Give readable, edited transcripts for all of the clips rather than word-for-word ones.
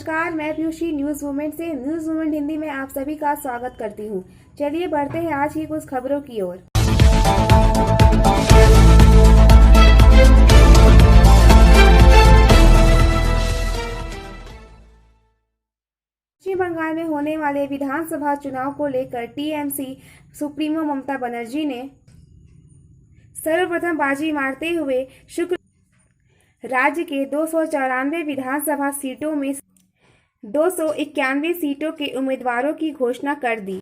नमस्कार, मैं Piyushji news movement से न्यूज मूवमेंट हिंदी में आप सभी का स्वागत करती हूँ। चलिए बढ़ते हैं आज की कुछ खबरों की ओर। पश्चिम बंगाल में होने वाले विधानसभा चुनाव को लेकर टीएमसी सुप्रीमो ममता बनर्जी ने सर्वप्रथम बाजी मारते हुए शुक्र राज्य के 294 विधानसभा सीटों में 291 सीटों के उम्मीदवारों की घोषणा कर दी।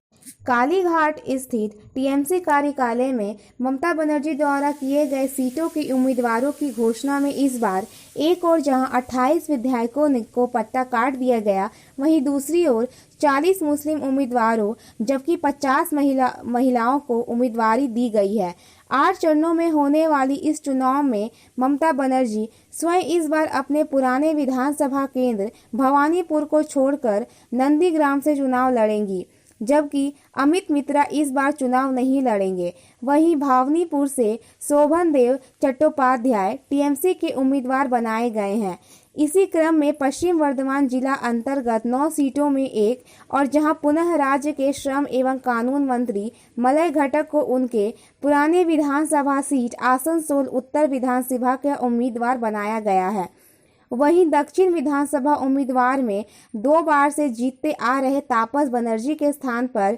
कालीघाट स्थित टीएमसी कार्यालय में ममता बनर्जी द्वारा किए गए सीटों के उम्मीदवारों की घोषणा में इस बार एक ओर जहां 28 विधायकों को पट्टा काट दिया गया, वहीं दूसरी ओर 40 मुस्लिम उम्मीदवारों जबकि 50 महिलाओं को उम्मीदवारी दी गई है। 8 चरणों में होने वाली इस चुनाव में ममता बनर्जी स्वयं इस बार अपने पुराने विधानसभा केंद्र भवानीपुर को छोड़कर नंदीग्राम से चुनाव लड़ेंगी, जबकि अमित मित्रा इस बार चुनाव नहीं लड़ेंगे। वहीं भवानीपुर से शोभन देव चट्टोपाध्याय टीएमसी के उम्मीदवार बनाए गए हैं। इसी क्रम में पश्चिम वर्धमान जिला अंतर्गत 9 सीटों में एक और जहां पुनः राज्य के श्रम एवं कानून मंत्री मलय घटक को उनके पुराने विधानसभा सीट आसनसोल उत्तर विधानसभा का उम्मीदवार बनाया गया है। वहीं दक्षिण विधानसभा उम्मीदवार में 2 बार से जीतते आ रहे तापस बनर्जी के स्थान पर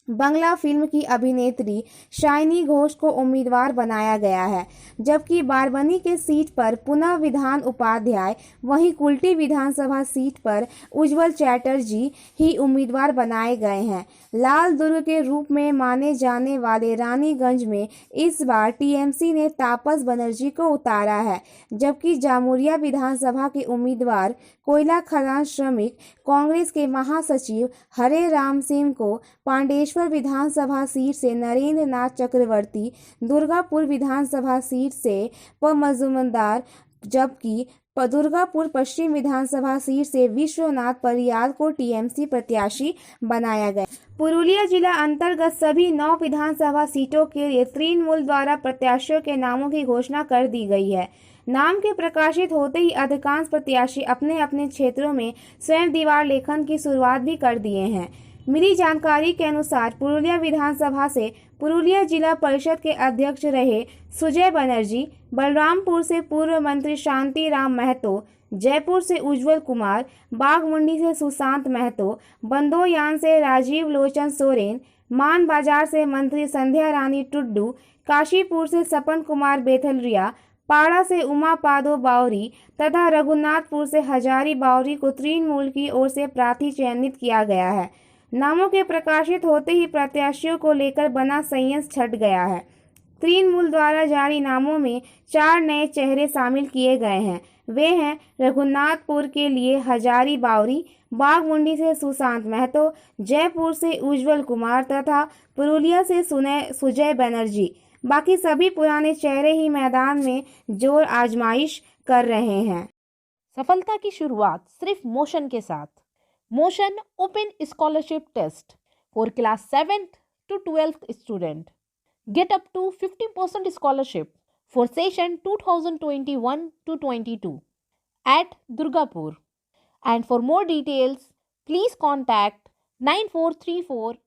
बंगला फिल्म की अभिनेत्री शाइनी घोष को उम्मीदवार बनाया गया है, जबकि बारबनी के सीट पर पुनः विधान उपाध्याय, वहीं कुल्टी विधानसभा सीट पर उज्जवल चैटर्जी ही उम्मीदवार बनाए गए हैं। लाल दुर्ग के रूप में माने जाने वाले रानीगंज में इस बार टीएमसी ने तापस बनर्जी को उतारा है, जबकि जामुरिया विधानसभा के उम्मीदवार कोयला खदान श्रमिक कांग्रेस के महासचिव हरे राम सिंह को पांडेश्वर विधानसभा सीट से नरेंद्र नाथ चक्रवर्ती, दुर्गापुर विधानसभा सीट से प मजूमदार, जबकि दुर्गापुर पश्चिम विधानसभा सीट से विश्वनाथ परियाल को टीएमसी प्रत्याशी बनाया गया। पुरुलिया जिला अंतर्गत सभी 9 विधानसभा सीटों के लिए तृणमूल द्वारा प्रत्याशियों के नामों की घोषणा कर दी गई है। नाम के प्रकाशित होते ही अधिकांश प्रत्याशी अपने अपने क्षेत्रों में स्वयं दीवार लेखन की शुरुआत भी कर दिए हैं। मिली जानकारी के अनुसार पुरुलिया विधानसभा से पुरुलिया जिला परिषद के अध्यक्ष रहे सुजय बनर्जी, बलरामपुर से पूर्व मंत्री शांति राम महतो, जयपुर से उज्जवल कुमार, बाघमुंडी से सुशांत महतो, बंदोयान से राजीव लोचन सोरेन, मान बाजार से मंत्री संध्या रानी टुड्डू, काशीपुर से सपन कुमार बेथलरिया, पाड़ा से उमा पादो बावरी तथा रघुनाथपुर से हजारी बावरी को तृणमूल की ओर से प्रार्थी चयनित किया गया है। नामों के प्रकाशित होते ही प्रत्याशियों को लेकर बना संयंत्र छट गया है। तृणमूल द्वारा जारी नामों में 4 नए चेहरे शामिल किए गए हैं। वे हैं रघुनाथपुर के लिए हजारी बावरी, बाघमुंडी से सुशांत महतो, जयपुर से उज्जवल कुमार तथा पुरुलिया से सुजय बनर्जी। बाकी सभी पुराने चेहरे ही मैदान में जोर आजमाइश कर रहे हैं। सफलता की शुरुआत सिर्फ मोशन के साथ। Motion open scholarship test for class 7th to 12th student. Get up to 50% scholarship for session 2021 to 22 at Durgapur. And for more details, please contact 9434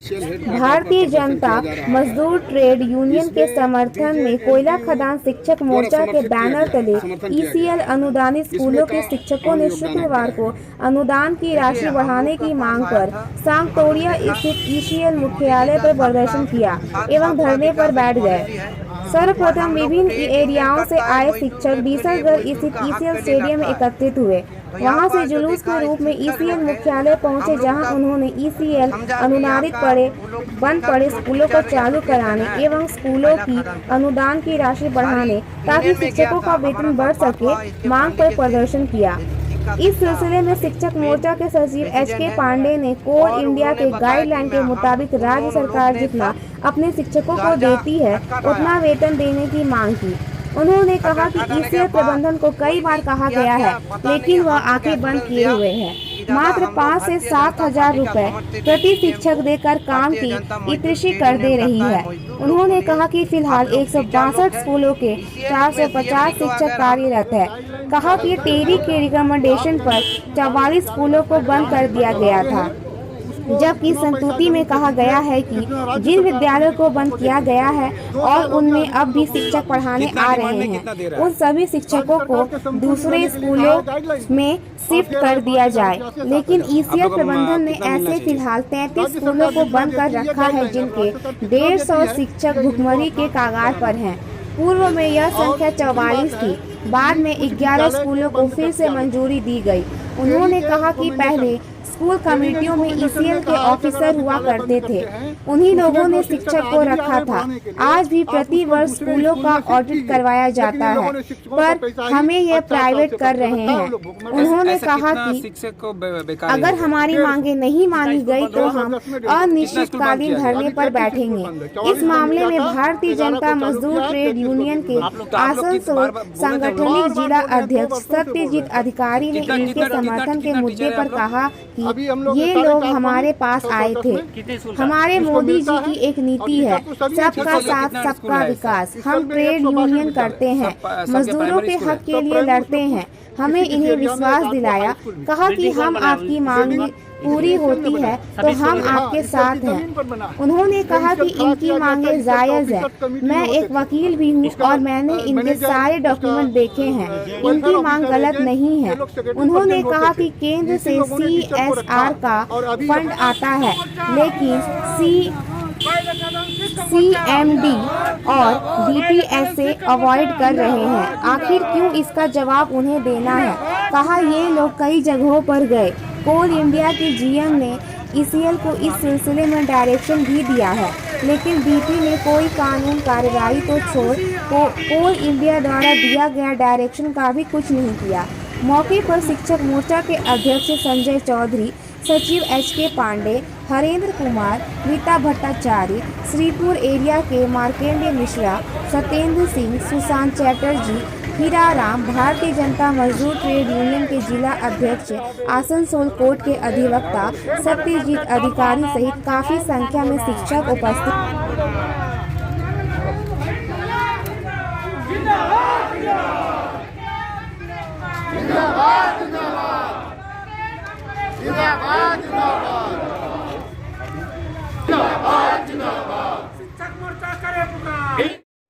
Bharatiya Janata मजदूर ट्रेड यूनियन के समर्थन में कोयला खदान शिक्षक मोर्चा के बैनर तले ईसीएल अनुदानित स्कूलों के शिक्षकों ने शुक्रवार को अनुदान की राशि बढ़ाने की मांग पर सांगतोड़िया स्थित ईसीएल मुख्यालय पर प्रदर्शन किया एवं धरने पर बैठ गए। सर्वप्रथम विभिन्न एरियाओं से आए शिक्षक बीसलगढ़ स्थित ईसीएल स्टेडियम में एकत्रित हुए। वहां से जुलूस के रूप में ईसीएल मुख्यालय पहुंचे, जहां उन्होंने ईसीएल अनुदानित बंद पड़े स्कूलों को चालू कराने एवं स्कूलों की अनुदान की राशि बढ़ाने ताकि शिक्षकों का वेतन बढ़ सके मांग पर प्रदर्शन किया। इस सिलसिले में शिक्षक मोर्चा के सचिव एचके पांडे ने कोल इंडिया के गाइडलाइन के मुताबिक राज्य सरकार जितना अपने शिक्षकों को देती है उतना वेतन देने की मांग की। उन्होंने कहा कि ईसीएल प्रबंधन को कई बार कहा गया है, लेकिन वह आंखें बंद किए हुए है। मात्र 5 से 7 हजार रुपए प्रति शिक्षक देकर काम की इतृषि कर दे रही है। उन्होंने कहा कि फिलहाल 162 स्कूलों के 450 शिक्षक कार्यरत है। कहा कि टेरी के रिकमेंडेशन पर 44 स्कूलों को बंद कर दिया गया था, जबकि संस्तुति में कहा गया है कि जिन विद्यालयों को बंद किया गया है और उनमें अब भी शिक्षक पढ़ाने आ रहे हैं, उन सभी शिक्षकों को दूसरे स्कूलों में शिफ्ट कर दिया जाए। लेकिन ईसीएल प्रबंधन ने ऐसे फिलहाल 33 स्कूलों को बंद कर रखा है, जिनके 150 शिक्षक भुखमरी के कगार पर हैं। पूर्व में यह संख्या 44 थी। बाद में 11 स्कूलों को फिर से मंजूरी दी गई। उन्होंने कहा कि पहले स्कूल कमेटियों में ईसीएल के ऑफिसर हुआ करते थे, उन्हीं लोगों ने शिक्षक को रखा था। आज भी प्रति वर्ष स्कूलों का ऑडिट करवाया जाता है, पर हमें यह प्राइवेट कर रहे हैं। उन्होंने कहा कि अगर हमारी मांगे नहीं मानी गई तो हम अनिश्चितकालीन धरने पर बैठेंगे। इस मामले में भारतीय जनता मजदूर ट्रेड यूनियन के आसनसोल सांगठनिक जिला अध्यक्ष सत्यजीत अधिकारी ने इनके समर्थन के मुद्दे पर कहा कि ये लोग हमारे पास आए थे। हमारे मोदी जी की एक नीति है, सबका साथ सबका विकास। हम ट्रेड यूनियन करते हैं, मजदूरों के हक के लिए लड़ते हैं। हमें इन्हें विश्वास दिलाया, कहा कि हम आपकी मांग पूरी होती है तो हम आपके साथ हैं। उन्होंने कहा कि इनकी मांगे जायज है। मैं एक वकील भी हूँ और मैंने इनके सारे डॉक्यूमेंट देखे हैं। इनकी मांग गलत नहीं है। उन्होंने कहा कि केंद्र से CSR का फंड आता है, लेकिन CMD और DPS से अवॉइड कर रहे हैं। आखिर क्यों, इसका जवाब उन्हें देना है। कहा ये लोग कई जगहों पर गए। कोल इंडिया के GM ने ईसीएल को इस सिलसिले में डायरेक्शन भी दिया है, लेकिन BP ने कोई कानून कार्रवाई तो छोड़ कोल इंडिया द्वारा दिया गया डायरेक्शन का भी कुछ नहीं किया। मौके पर शिक्षक मोर्चा के अध्यक्ष संजय चौधरी, सचिव HK पांडे, हरेंद्र कुमार, रीता भट्टाचार्य, श्रीपुर एरिया के मार्केंडे मिश्रा, सत्येंद्र सिंह, सुशांत चैटर्जी, हीराराम, भारतीय जनता मजदूर ट्रेड यूनियन के जिला अध्यक्ष, आसनसोल कोर्ट के अधिवक्ता सत्यजीत अधिकारी सहित काफी संख्या में शिक्षक उपस्थित।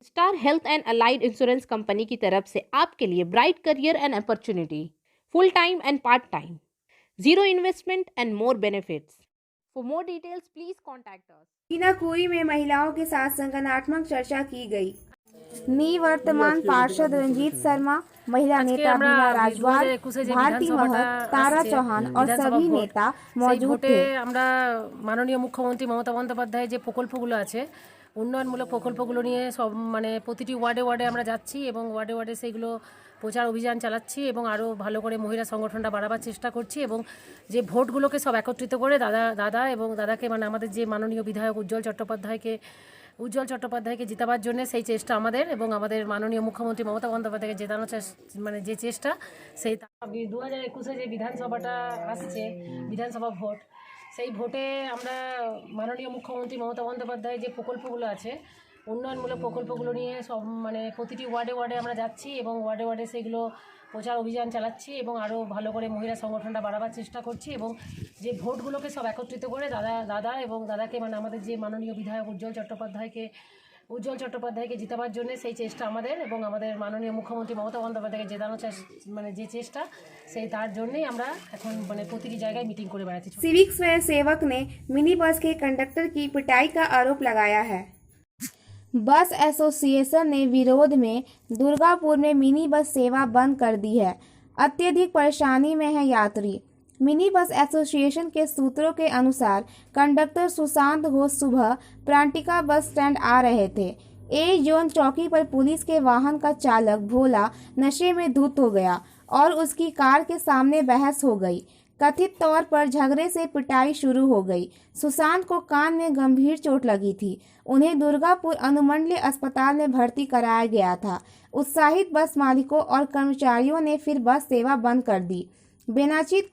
Star health and allied insurance company की तरफ से आपके लिए bright career and opportunity, full time and part time, zero investment and more benefits. For more details please contact us. कीनाकुई में महिलाओं के साथ संगठनात्मक चर्चा की गई। निवर्तमान पार्षद रंजीत शर्मा, महिला नेता बीना राजवार, भारती महत, तारा चौहान और सभी नेता मौजूद थे। আমরা মাননীয় মুখ্যমন্ত্রী মমতা বন্দ্যোপাধ্যায় যে প্রকল্পগুলো আছে, উন্নয়নমূলক প্রকল্পগুলো নিয়ে সব প্রতিটি ওয়ার্ডে ওয়ার্ডে আমরা যাচ্ছি এবং ওয়ার্ডে ওয়ার্ডে সেইগুলো প্রচার অভিযান চালাচ্ছি এবং আরও ভালো করে মহিলা সংগঠনটা বাড়াবার চেষ্টা করছি এবং যে ভোটগুলোকে সব একত্রিত করে দাদাকে আমাদের যে মাননীয় বিধায়ক উজ্জ্বল চট্টোপাধ্যায়কে জেতাবার জন্য সেই চেষ্টা আমাদের এবং আমাদের মাননীয় মুখ্যমন্ত্রী মমতা বন্দ্যোপাধ্যায়কে জেতানোর যে চেষ্টা সেই 2021-এ যে বিধানসভাটা আসছে, বিধানসভা ভোট, সেই ভোটে আমরা মাননীয় মুখ্যমন্ত্রী মমতা বন্দ্যোপাধ্যায় যে প্রকল্পগুলো আছে, উন্নয়নমূলক প্রকল্পগুলো নিয়ে সব প্রতিটি ওয়ার্ডে ওয়ার্ডে আমরা যাচ্ছি এবং ওয়ার্ডে ওয়ার্ডে সেইগুলো প্রচার অভিযান চালাচ্ছি এবং আরও ভালো করে মহিলা সংগঠনটা বাড়াবার চেষ্টা করছি এবং যে ভোটগুলোকে সব একত্রিত করে দাদাকে আমাদের যে মাননীয় বিধায়ক উজ্জ্বল চট্টোপাধ্যায়কে জেতাবার জন্য সেই চেষ্টা আমাদের এবং আমাদের মাননীয় মুখ্যমন্ত্রী মমতা বন্দ্যোপাধ্যায়কে জেতানোর যে চেষ্টা সেই তার জন্যই আমরা এখন প্রতিটি জায়গায় মিটিং করে বেড়াচ্ছি। सिविक स्वयं सेवक ने मिनी बस के कंडक्टर की पिटाई का आरोप लगाया है। बस एसोसिएशन ने विरोध में दुर्गापुर में मिनी बस सेवा बंद कर दी है। अत्यधिक परेशानी में है यात्री। मिनी बस एसोसिएशन के सूत्रों के अनुसार कंडक्टर सुशांत घोष सुबह प्रांतिका बस स्टैंड आ रहे थे। ए जोन चौकी पर पुलिस के वाहन का चालक भोला नशे में धुत हो गया और उसकी कार के सामने बहस हो गई। कथित तौर पर झगड़े से पिटाई शुरू हो गई। सुशांत को कान में गंभीर चोट लगी थी। उन्हें दुर्गापुर अनुमंडलीय अस्पताल में भर्ती कराया गया था। उत्साहित बस मालिकों और कर्मचारियों ने फिर बस सेवा बंद कर दी। बेनाचित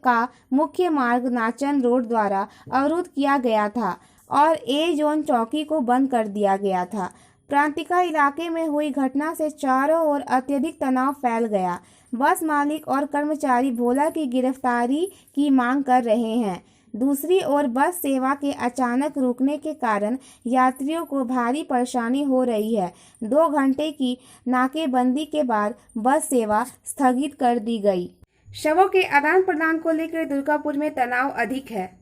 का मुख्य मार्ग नाचन रोड द्वारा अवरुद्ध किया गया था और ए जोन चौकी को बंद कर दिया गया था। प्रांतिका इलाके में हुई घटना से चारों ओर अत्यधिक तनाव फैल गया। बस मालिक और कर्मचारी भोला की गिरफ्तारी की मांग कर रहे हैं। दूसरी ओर बस सेवा के अचानक रुकने के कारण यात्रियों को भारी परेशानी हो रही है। 2 घंटे की नाकेबंदी के बाद बस सेवा स्थगित कर दी गई। शवों के आदान प्रदान को लेकर दुर्गापुर में तनाव अधिक है।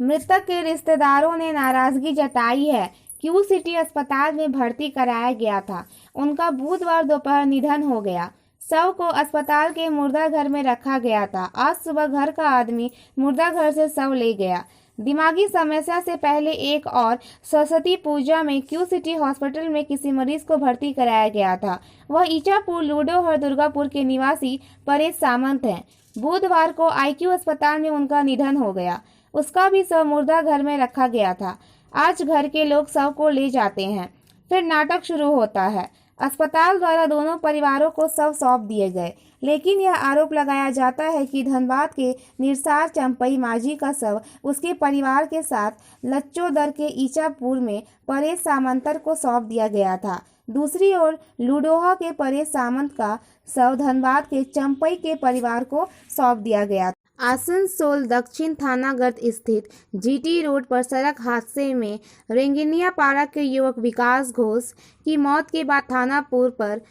मृतक के रिश्तेदारों ने नाराजगी जताई है। क्यू सिटी अस्पताल में भर्ती कराया गया था। उनका बुधवार दोपहर निधन हो गया। शव को अस्पताल के मुर्दा घर में रखा गया था। आज सुबह घर का आदमी मुर्दा घर से शव ले गया। दिमागी समस्या से पहले एक और सरस्वती पूजा में क्यू सिटी हॉस्पिटल में किसी मरीज को भर्ती कराया गया था। वह ईचापुर लूडोहर दुर्गापुर के निवासी परेश सामंत हैं। बुधवार को आईक्यू अस्पताल में उनका निधन हो गया। उसका भी शव मुर्दा घर में रखा गया था। आज घर के लोग शव को ले जाते हैं, फिर नाटक शुरू होता है। अस्पताल द्वारा दोनों परिवारों को शव सौंप दिए गए, लेकिन यह आरोप लगाया जाता है कि धनबाद के निरसार चंपई माझी का शव उसके परिवार के साथ लच्चोदर के ईचापुर में परेश सामंतर को सौंप दिया गया था। दूसरी ओर लूडोहा के परेश सामंत का शव धनबाद के चंपई के परिवार को सौंप दिया गया। आसनसोल दक्षिण थानागत स्थित जीटी रोड पर सड़क हादसे में रेंगिनियापाड़ा के युवक विकास घोष की मौत के बाद थानापुर पर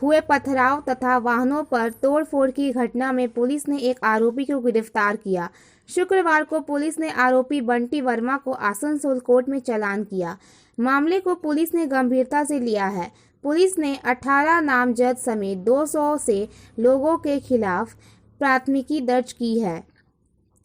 हुए पथराव तथा वाहनों पर तोड़फोड़ की घटना में पुलिस ने एक आरोपी को गिरफ्तार किया। शुक्रवार को पुलिस ने आरोपी बंटी वर्मा को आसनसोल कोर्ट में चालान किया। मामले को पुलिस ने गंभीरता से लिया है। पुलिस ने 18 नामजद समेत 200 से लोगों के खिलाफ प्राथमिकी दर्ज की है।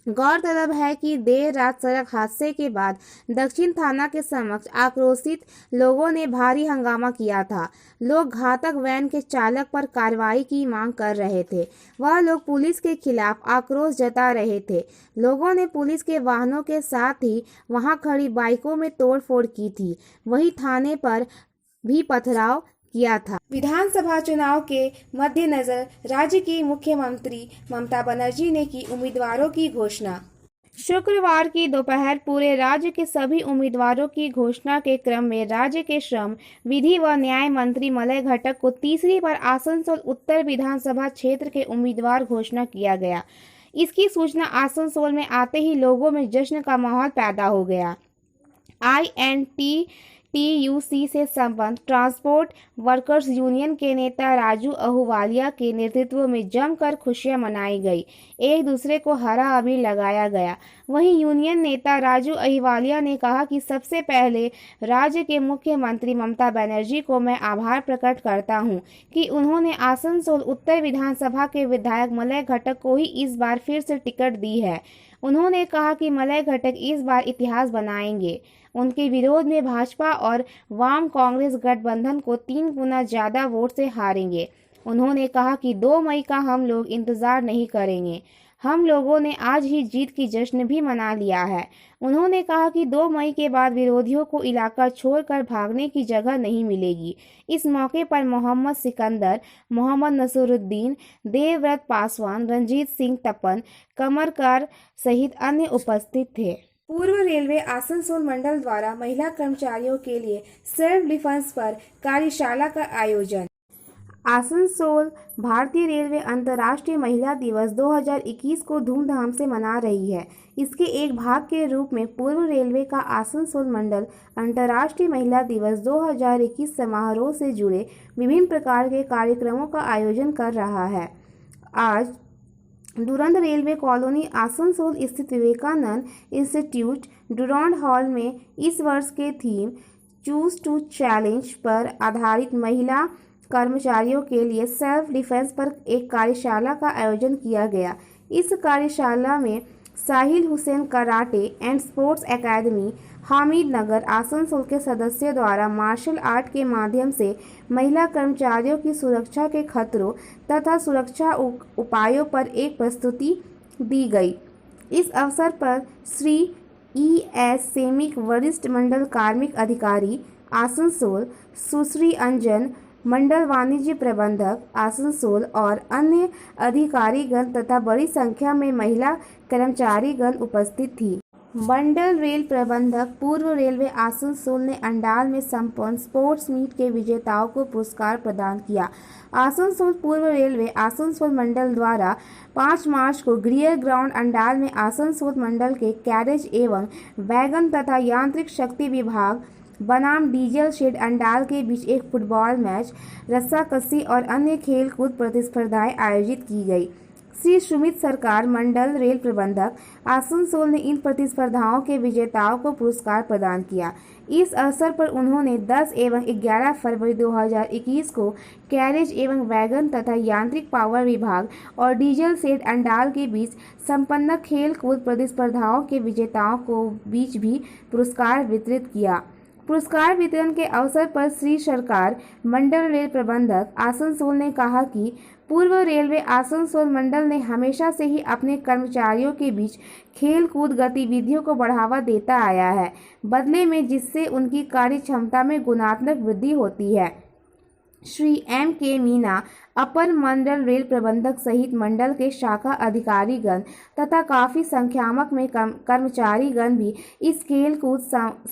गौरतलब है कि देर रात सड़क हादसे के बाद दक्षिण थाना के समक्ष आक्रोशित लोगों ने भारी हंगामा किया था। लोग घातक वैन के चालक पर कार्रवाई की मांग कर रहे थे। वह लोग पुलिस के खिलाफ आक्रोश जता रहे थे। लोगों ने पुलिस के वाहनों के साथ ही वहां खड़ी बाइकों में तोड़फोड़ की थी। वहीं थाने पर भी पथराव किया था। विधानसभा चुनाव के मद्देनजर राज्य की मुख्यमंत्री ममता बनर्जी ने की उम्मीदवारों की घोषणा। शुक्रवार की दोपहर पूरे राज्य के सभी उम्मीदवारों की घोषणा के क्रम में राज्य के श्रम, विधि व न्याय मंत्री मलय घटक को तीसरी बार आसनसोल उत्तर विधानसभा क्षेत्र के उम्मीदवार घोषणा किया गया। इसकी सूचना आसनसोल में आते ही लोगों में जश्न का माहौल पैदा हो गया। INTTUC से संबंध ट्रांसपोर्ट वर्कर्स यूनियन के नेता राजू अहूवालिया के नेतृत्व में जमकर खुशियां मनाई गई। एक दूसरे को हरा अबीर लगाया गया। वहीं यूनियन नेता राजू अहूवालिया ने कहा कि सबसे पहले राज्य के मुख्यमंत्री ममता बनर्जी को मैं आभार प्रकट करता हूं कि उन्होंने आसनसोल उत्तर विधानसभा के विधायक मलय घटक को ही इस बार फिर से टिकट दी है। उन्होंने कहा कि मलय घटक इस बार इतिहास बनाएंगे। उनके विरोध में भाजपा और वाम कांग्रेस गठबंधन को 3 गुना ज्यादा वोट से हारेंगे। उन्होंने कहा कि 2 मई का हम लोग इंतजार नहीं करेंगे। हम लोगों ने आज ही जीत की जश्न भी मना लिया है। उन्होंने कहा कि 2 मई के बाद विरोधियों को इलाका छोड़कर भागने की जगह नहीं मिलेगी। इस मौके पर मोहम्मद सिकंदर, मोहम्मद नसरुद्दीन, देवव्रत पासवान, रंजीत सिंह तपन, कमरकर सहित अन्य उपस्थित थे। पूर्व रेलवे आसनसोल मंडल द्वारा महिला कर्मचारियों के लिए सेल्फ डिफेंस पर कार्यशाला का आयोजन। आसनसोल भारतीय रेलवे अंतर्राष्ट्रीय महिला दिवस 2021 को धूमधाम से मना रही है। इसके एक भाग के रूप में पूर्व रेलवे का आसनसोल मंडल अंतर्राष्ट्रीय महिला दिवस 2021 समारोह से जुड़े विभिन्न प्रकार के कार्यक्रमों का आयोजन कर रहा है। आज दुरंत रेलवे कॉलोनी आसनसोल स्थित विवेकानंद इंस्टीट्यूट डुरॉन्ड हॉल में इस वर्ष के थीम चूज टू चैलेंज पर आधारित महिला कर्मचारियों के लिए सेल्फ डिफेंस पर एक कार्यशाला का आयोजन किया गया। इस कार्यशाला में Sahil Hussain karate and sports academy Hamid Nagar Asansol के सदस्यों द्वारा मार्शल आर्ट के माध्यम से महिला कर्मचारियों की सुरक्षा के खतरों तथा सुरक्षा उपायों पर एक प्रस्तुति दी गई। इस अवसर पर श्री ES सेमिक वरिष्ठ मंडल कार्मिक अधिकारी आसनसोल, सुश्री अंजन मंडल वाणिज्य प्रबंधक आसनसोल और अन्य अधिकारीगण तथा बड़ी संख्या में महिला कर्मचारीगण उपस्थित थी। मंडल रेल प्रबंधक पूर्व रेलवे आसनसोल ने अंडाल में संपन्न स्पोर्ट्स मीट के विजेताओं को पुरस्कार प्रदान किया। आसनसोल पूर्व रेलवे आसनसोल मंडल द्वारा 5 मार्च को गृह ग्राउंड अंडाल में आसनसोल मंडल के कैरेज एवं वैगन तथा यांत्रिक शक्ति विभाग बनाम डीजल शेड अंडाल के बीच एक फुटबॉल मैच, रस्साकसी और अन्य खेल कूद प्रतिस्पर्धाएं आयोजित की गई। श्री सुमित सरकार मंडल रेल प्रबंधक आसनसोल ने इन प्रतिस्पर्धाओं के विजेताओं को पुरस्कार प्रदान किया। इस अवसर पर उन्होंने 10 एवं 11 फरवरी 2021 को कैरेज एवं वैगन तथा यांत्रिक पावर विभाग और डीजल सेट अंडाल के बीच संपन्न खेल कूद प्रतिस्पर्धाओं के विजेताओं को बीच भी पुरस्कार वितरित किया। पुरस्कार वितरण के अवसर पर श्री सरकार मंडल रेल प्रबंधक आसनसोल ने कहा कि पूर्व रेलवे आसनसोल मंडल ने हमेशा से ही अपने कर्मचारियों के बीच खेल कूद गतिविधियों को बढ़ावा देता आया है, बदले में जिससे उनकी कार्य क्षमता में गुणात्मक वृद्धि होती है। श्री M.K. मीना अपर मंडल रेल प्रबंधक सहित मंडल के शाखा अधिकारीगण तथा काफी संख्यामक में कर्मचारीगण भी इस खेल कूद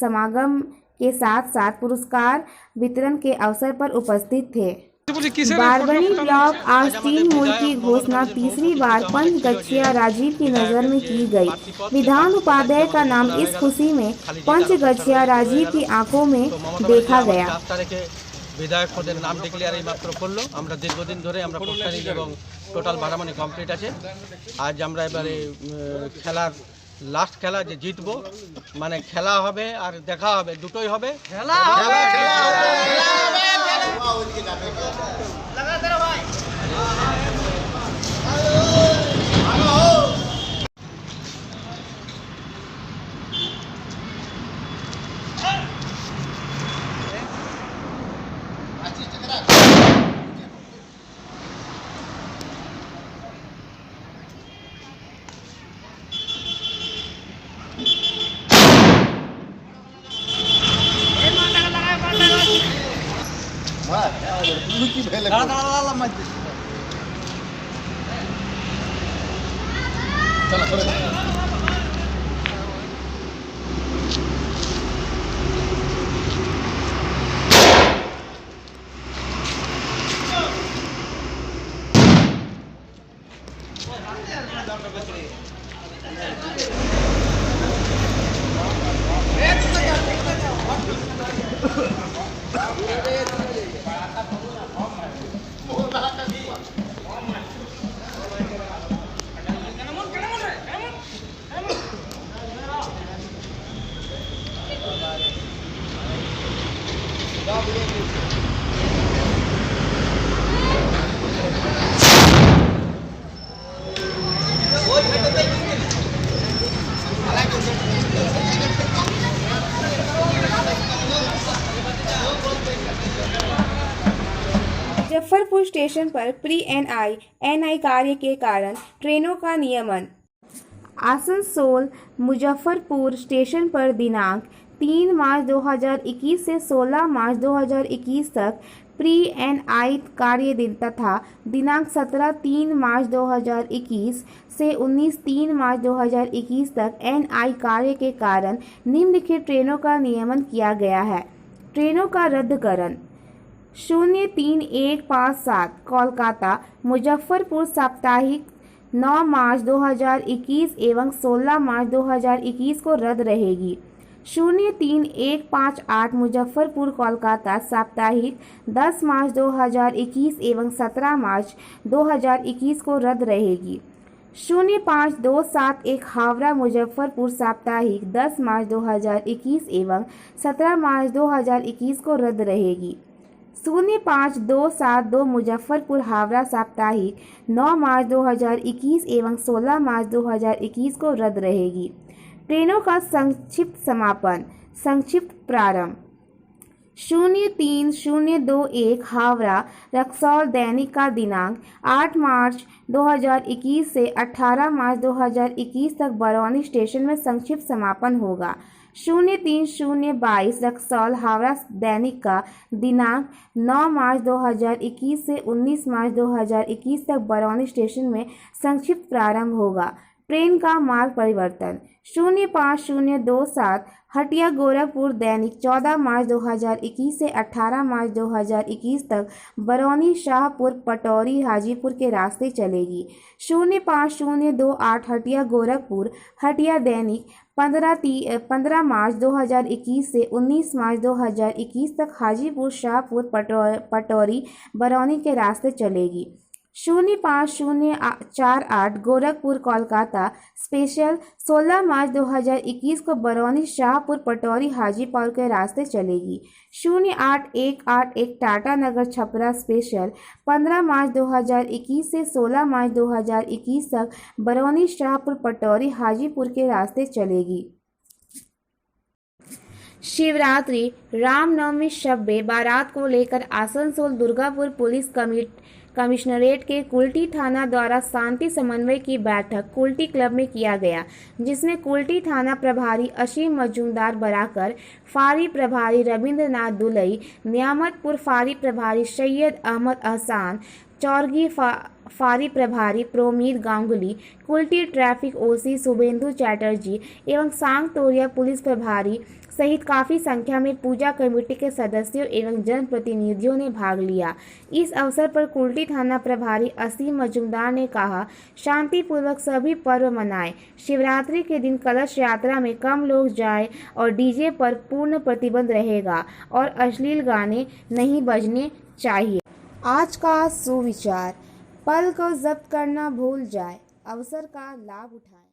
समागम के साथ साथ पुरस्कार वितरण के अवसर पर उपस्थित थे। बारबनी ब्लॉक आज 3 मूल की घोषणा तीसरी बार पंचगछिया राजीव की नजर में की गई। विधान उपाध्याय का नाम इस खुशी में पंचगछिया राजीव की आंखों में देखा गया। বিধায়ক পদের নাম ডিক্লেয়ার এই মাত্র করলো। আমরা দীর্ঘদিন ধরে আমরা প্রস্তুতি এবং টোটাল ভাড়ামানি কমপ্লিট আছে। আজ আমরা এবারে খেলার লাস্ট খেলা যে জিতবো, মানে খেলা হবে আর দেখা হবে, দুটোই হবে। मुजफ्फरपुर स्टेशन पर प्री एनआई कार्य के कारण ट्रेनों का नियमन। आसनसोल मुजफ्फरपुर स्टेशन पर दिनांक 3 मार्च 2021 से 16 मार्च 2021 तक प्री एनआई कार्य दिन तथा दिनांक 17 मार्च 2021 से 19 मार्च 2021 तक एनआई कार्य के कारण निम्नलिखित ट्रेनों का नियमन किया गया है। ट्रेनों का रद्दकरण 03157 कोलकाता मुजफ्फरपुर साप्ताहिक 9 मार्च 2021 एवं 16 मार्च 2021 को रद्द रहेगी। 03158 मुजफ्फरपुर कोलकाता साप्ताहिक 10 मार्च 2021 एवं 17 मार्च 2021 को रद्द रहेगी। 05271 हावड़ा मुजफ्फरपुर साप्ताहिक 10 मार्च 2021 एवं 17 मार्च 2021 को रद्द रहेगी। 05272 मुजफ्फरपुर हावड़ा साप्ताहिक 9 मार्च 2021 एवं 16 मार्च 2021 को रद्द रहेगी। ट्रेनों का संक्षिप्त समापन, संक्षिप्त प्रारंभ। 03-021 हावड़ा रक्सौल दैनिक का दिनांक 8 मार्च 2021 से 18 मार्च 2021 तक बरौनी स्टेशन में संक्षिप्त समापन होगा। 03-022 रक्सौल हावड़ा दैनिक का दिनांक 9 मार्च 2021 से 19 मार्च 2021 तक बरौनी स्टेशन में संक्षिप्त प्रारंभ होगा। ट्रेन का मार्ग परिवर्तन। 05-027 हटिया गोरखपुर दैनिक 14 मार्च 2021 से 18 मार्च 2021 तक बरौनी शाहपुर पटौरी हाजीपुर के रास्ते चलेगी। 05-028 हटिया गोरखपुर हटिया दैनिक 15 मार्च 2021 से 19 मार्च 2021 तक हाजीपुर शाहपुर पटौरी बरौनी के रास्ते चलेगी। 05-048 गोरखपुर कोलकाता स्पेशल 16 मार्च 2021 को बरौनी शाहपुर पटौरी हाजीपुर के रास्ते चलेगी। 08-181 टाटा नगर छपरा स्पेशल 15 मार्च 2021 से 16 मार्च 2021 तक बरौनी शाहपुर पटौरी हाजीपुर के रास्ते चलेगी। शिवरात्रि रामनवमी शब बारात को लेकर आसनसोल दुर्गापुर पुलिस कमिश्नरेट के कुल्टी थाना द्वारा शांति समन्वय की बैठक कुल्टी क्लब में किया गया, जिसमें कुल्टी थाना प्रभारी असीम मजूमदार बराकर, फारी प्रभारी रविंद्रनाथ दुलई, नियामतपुर फारी प्रभारी सैयद अहमद अहसान, चौरगी फारी प्रभारी प्रोमीद गांगुली, कुल्टी ट्रैफिक ओसी शुभेंदु चैटर्जी एवं सांग तोरिया पुलिस प्रभारी सहित काफी संख्या में पूजा कमेटी के सदस्यों एवं जनप्रतिनिधियों ने भाग लिया। इस अवसर पर कुल्टी थाना प्रभारी असीम मजूमदार ने कहा, शांतिपूर्वक सभी पर्व मनाएं। शिवरात्रि के दिन कलश यात्रा में कम लोग जाएं और डीजे पर पूर्ण प्रतिबंध रहेगा और अश्लील गाने नहीं बजने चाहिए। आज का सुविचार, पल को जब्त करना भूल जाए, अवसर का लाभ उठाएं।